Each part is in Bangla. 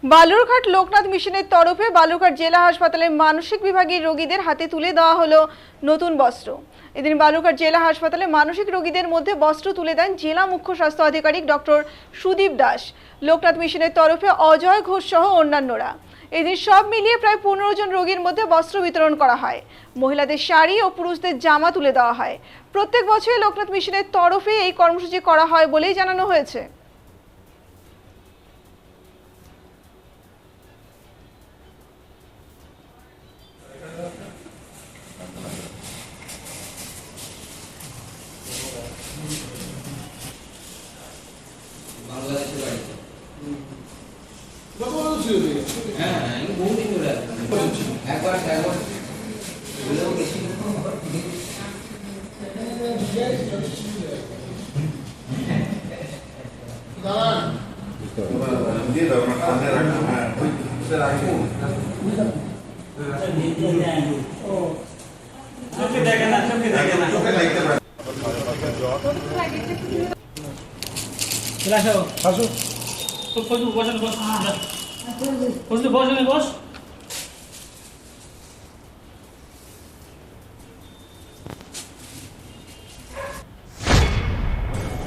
বালুরঘাট লোকনাথ মিশনের তরফে বালুরঘাট জেলা হাসপাতালের মানসিক বিভাগের রোগীদের হাতে তুলে দেওয়া হলো নতুন বস্ত্র। এদিন বালুরঘাট জেলা হাসপাতালে মানসিক রোগীদের মধ্যে বস্ত্র তুলে দেন জেলা মুখ্য স্বাস্থ্য আধিকারিক ডক্টর সুদীপ দাস, লোকনাথ মিশনের তরফে অজয় ঘোষ সহ অন্যান্যরা। এদিন সব মিলিয়ে প্রায় 15 জন রোগীর মধ্যে বস্ত্র বিতরণ করা হয়। মহিলাদের শাড়ি ও পুরুষদের জামা তুলে দেওয়া হয়। প্রত্যেক বছরই লোকনাথ মিশনের তরফে এই কর্মসূচি করা হয় বলেই জানানো হয়েছে।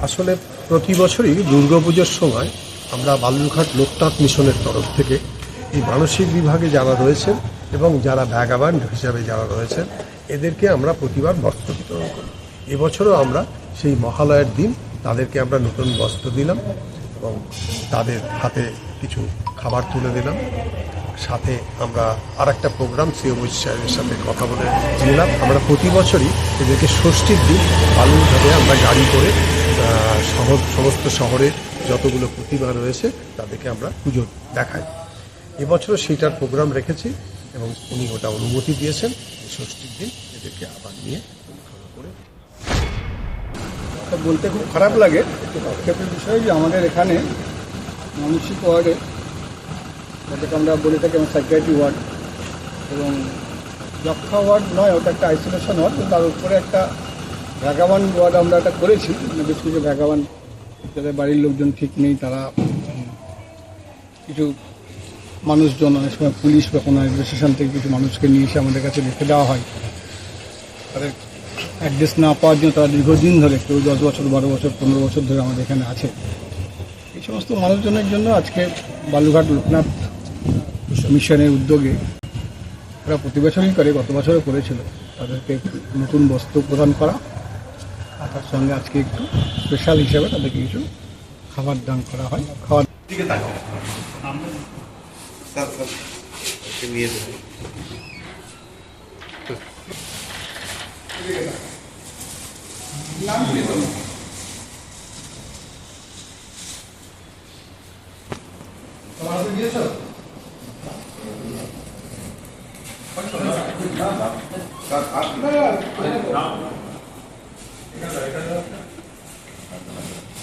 আসলে প্রতি বছরই দুর্গাপুজোর সময় আমরা বালুরঘাট লোকনাথ মিশনের তরফ থেকে এই মানসিক বিভাগে যারা রয়েছেন এবং যারা ভ্যাগাবান্ড হিসাবে যারা রয়েছেন এদেরকে আমরা প্রতিবার বস্ত্র বিতরণ করি। এবছরও আমরা সেই মহালয়ের দিন তাদেরকে আমরা নতুন বস্ত্র দিলাম এবং তাদের হাতে কিছু খাবার তুলে দিলাম। সাথে আমরা আরেকটা প্রোগ্রাম সিওবি সাহেবের সাথে কথা বলে নিলাম। আমরা প্রতি বছরই এদেরকে ষষ্ঠীর দিন বালুরঘাটে আমরা গাড়ি করে সমস্ত শহরে যতগুলো প্রতিমা রয়েছে তাদেরকে আমরা পুজো দেখাই। এবছরও সেইটার প্রোগ্রাম রেখেছি এবং উনি ওটা অনুমতি দিয়েছেন। ষষ্ঠীর দিন এদেরকে আবার নিয়ে করে বলতে খুব খারাপ লাগে। আক্ষেপের বিষয় যে আমাদের এখানে মানসিক ওয়ার্ডে, যাদেরকে আমরা বলে থাকি আমার সাইকিয়াট্রি ওয়ার্ড, এবং যক্ষা ওয়ার্ড নয়, ওটা একটা আইসোলেশন ওয়ার্ড, তার উপরে একটা ভ্যাগাবান ওয়ার্ড আমরা একটা করেছি। বেশ কিছু ভ্যাগাবান, যাদের বাড়ির লোকজন ঠিক নেই, তারা কিছু মানুষজন, অনেক সময় পুলিশ বা কোনো অ্যাডমিনিস্ট্রেশন থেকে কিছু মানুষকে নিয়ে এসে আমাদের কাছে রেখে দেওয়া হয়। তাদের অ্যাড্রেস না পাওয়ার জন্য তারা দীর্ঘদিন ধরে, কেউ 10 বছর, 12 বছর, 15 বছর ধরে আমাদের এখানে আছে। এই সমস্ত মানুষজনের জন্য আজকে বালুরঘাট লোকনাথ মিশনের উদ্যোগে, ওরা প্রতি বছরই করে, গত বছরও করেছিল, তাদেরকে নতুন বস্ত্র প্রদান করা, আর তার সঙ্গে আজকে একটু স্পেশাল হিসেবে তাদেরকে কিছু খাবার দান করা হয়। খাবার না